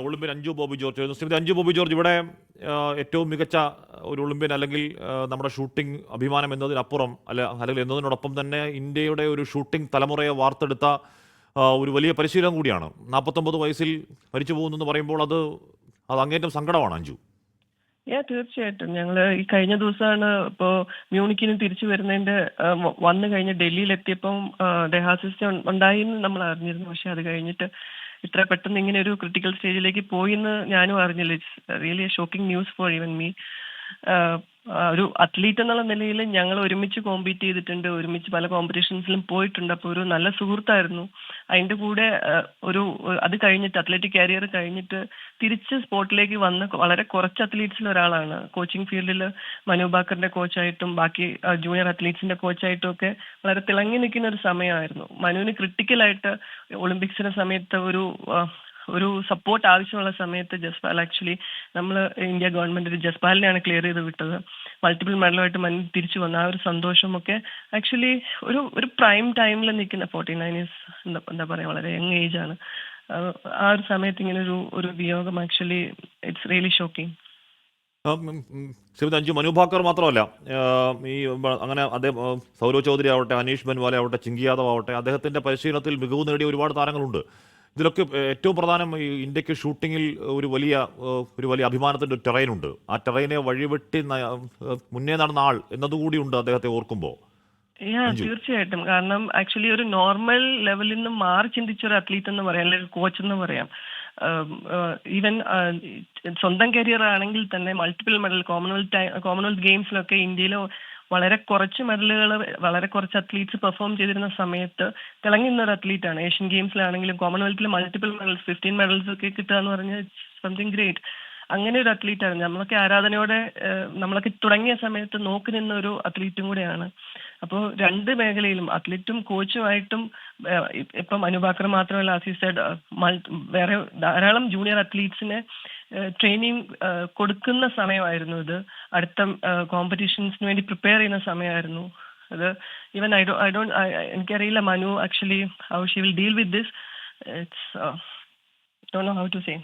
Olympian Anju Bobby George. Shrimati Anju Bobby George, ഇവിടെ ഏറ്റവും മികച്ച ഒരു ഒളിമ്പ്യൻ അല്ലെങ്കിൽ നമ്മുടെ ഷൂട്ടിംഗ് അഭിമാനം എന്നതിനപ്പുറം അല്ലെങ്കിൽ എന്നതിനോടൊപ്പം തന്നെ ഇന്ത്യയുടെ ഒരു ഷൂട്ടിംഗ് തലമുറയെ വാർത്തെടുത്ത ഒരു വലിയ പരിശീലനം കൂടിയാണ്. 49 വയസ്സിൽ മരിച്ചു പോകുന്നെന്ന് പറയുമ്പോൾ അത് അങ്ങേറ്റം സങ്കടമാണ് അഞ്ജു. തീർച്ചയായിട്ടും. ഞങ്ങള് ഈ കഴിഞ്ഞ ദിവസമാണ് ഇപ്പോൾ മ്യൂണിക്കിന് തിരിച്ചു വരുന്നതിന്റെ വന്നു കഴിഞ്ഞ് ഡൽഹിയിലെത്തിയപ്പം ഡയാലിസിസ് ഉണ്ടായി എന്ന് നമ്മൾ അറിഞ്ഞിരുന്നു. പക്ഷെ അത് കഴിഞ്ഞിട്ട് ഇത്ര പെട്ടെന്ന് ഇങ്ങനെ ഒരു ക്രിട്ടിക്കൽ സ്റ്റേജിലേക്ക് പോയി എന്ന് ഞാനും അറിഞ്ഞില്ല. It's really shocking news for even me. ഒരു അത്ലീറ്റ് എന്നുള്ള നിലയിൽ ഞങ്ങൾ ഒരുമിച്ച് കോമ്പീറ്റ് ചെയ്തിട്ടുണ്ട്, ഒരുമിച്ച് പല കോമ്പറ്റീഷൻസിലും പോയിട്ടുണ്ട്. അപ്പോൾ ഒരു നല്ല സുഹൃത്തായിരുന്നു. അതിൻ്റെ കൂടെ അത് കഴിഞ്ഞിട്ട് അത്ലറ്റിക് കരിയർ കഴിഞ്ഞിട്ട് തിരിച്ച് സ്പോർട്ടിലേക്ക് വന്ന വളരെ കുറച്ച് അത്ലീറ്റ്സിൽ ഒരാളാണ്. കോച്ചിങ് ഫീൽഡിൽ മനു ഭാക്കറിന്റെ കോച്ചായിട്ടും ബാക്കി ജൂനിയർ അത്ലീറ്റ്സിന്റെ കോച്ചായിട്ടും ഒക്കെ വളരെ തിളങ്ങി നിൽക്കുന്ന ഒരു സമയമായിരുന്നു. മനുവിന് ക്രിട്ടിക്കലായിട്ട് ഒളിമ്പിക്സിന്റെ സമയത്ത് ഒരു സപ്പോർട്ട് ആവശ്യമുള്ള സമയത്ത് ജസ്പാൽ ആക്ച്വലി നമ്മൾ ഇന്ത്യ ഗവൺമെന്റ് ജസ്പാലിനെയാണ് ക്ലിയർ ചെയ്ത് വിട്ടത്. മൾട്ടിപ്പിൾ മെഡലുമായിട്ട് മനു തിരിച്ചു വന്ന ആ ഒരു സന്തോഷമൊക്കെ ആക്ച്വലി ഒരു പ്രൈം ടൈമിൽ നിൽക്കുന്ന 49 ഇയേഴ്സ് എന്താ പറയുക, വളരെ യങ് ഏജ് ആണ്. ആ ഒരു സമയത്ത് ഇങ്ങനെ ഒരു വിയോഗം actually it's really shocking. Shrimati Anju, Manu Bhaker മാത്രമല്ല, ഈ അങ്ങനെ അദ്ദേഹം സൗരവ് ചൗധരി ആവട്ടെ, അനീഷ് ബൻവാല ആവട്ടെ, ചിങ്കി യാദവ് ആവട്ടെ, അദ്ദേഹത്തിന്റെ പരിശീലനത്തിൽ മികവ് നേടിയ ഒരുപാട് താരങ്ങളുണ്ട്. ഇതിലൊക്കെ ഏറ്റവും പ്രധാനം ഈ ഇന്ത്യക്ക് ഷൂട്ടിങ്ങിൽ ഒരു വലിയ അഭിമാനത്തിന്റെ ഒരു ടെറൈനുണ്ട്. ആ ടെറൈനെ വഴിവെട്ടി മുന്നേ നടന്ന ആൾ എന്നതുകൂടി ഉണ്ട് അദ്ദേഹത്തെ ഓർക്കുമ്പോൾ. തീർച്ചയായിട്ടും. കാരണം ആക്ച്വലി ഒരു നോർമൽ ലെവലിൽ നിന്ന് മാറി ചിന്തിച്ച ഒരു അത്ലീറ്റ് എന്ന് പറയാം, അല്ലെങ്കിൽ കോച്ച് എന്ന് പറയാം. ഈവൻ സ്വന്തം കരിയർ ആണെങ്കിൽ തന്നെ മൾട്ടിപ്പിൾ മെഡൽ കോമൺവെൽത്ത് ഗെയിംസിലൊക്കെ ഇന്ത്യയിൽ വളരെ കുറച്ച് മെഡലുകൾ വളരെ കുറച്ച് അത്ലീറ്റ്സ് പെർഫോം ചെയ്തിരുന്ന സമയത്ത് തിളങ്ങി നിന്നൊരു അത്ലീറ്റാണ്. ഏഷ്യൻ ഗെയിംസിലാണെങ്കിലും കോമൺവെൽത്തിൽ മൾട്ടിപ്പിൾ മെഡൽസ് 15 മെഡൽസ് ഒക്കെ കിട്ടുക എന്ന് പറഞ്ഞാൽ സംതിങ് ഗ്രേറ്റ്. അങ്ങനെ ഒരു അത്ലീറ്റാണ്. നമ്മളൊക്കെ ആരാധനയോടെ നമ്മളൊക്കെ തുടങ്ങിയ സമയത്ത് നോക്കി നിന്ന ഒരു അത്ലീറ്റും കൂടെയാണ്. അപ്പോൾ രണ്ട് മേഖലയിലും അത്ലറ്റും കോച്ചുമായിട്ടും ഇപ്പം മനു ഭാക്കർ മാത്രമല്ല, ആസീസ് വേറെ ധാരാളം ജൂനിയർ അത്ലീറ്റ്സിനെ ട്രെയിനിങ് കൊടുക്കുന്ന സമയമായിരുന്നു ഇത്. അടുത്ത കോമ്പറ്റീഷൻസിന് വേണ്ടി പ്രിപ്പയർ ചെയ്യുന്ന സമയമായിരുന്നു അത്. ഈവൻ എനിക്കറിയില്ല Manu actually how she will deal with this. It's don't know how to say.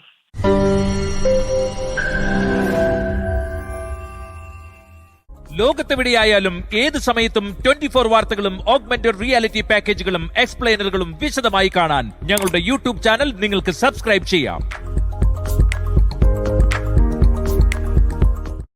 ലോകത്തെവിടെയായാലും ഏത് സമയത്തും 24 വാർത്തകളും ഓഗ്മെന്റഡ് റിയാലിറ്റി പാക്കേജുകളും എക്സ്പ്ലെയിനറുകളും വിശദമായി കാണാൻ ഞങ്ങളുടെ യൂട്യൂബ് ചാനൽ നിങ്ങൾക്ക് സബ്സ്ക്രൈബ് ചെയ്യാം.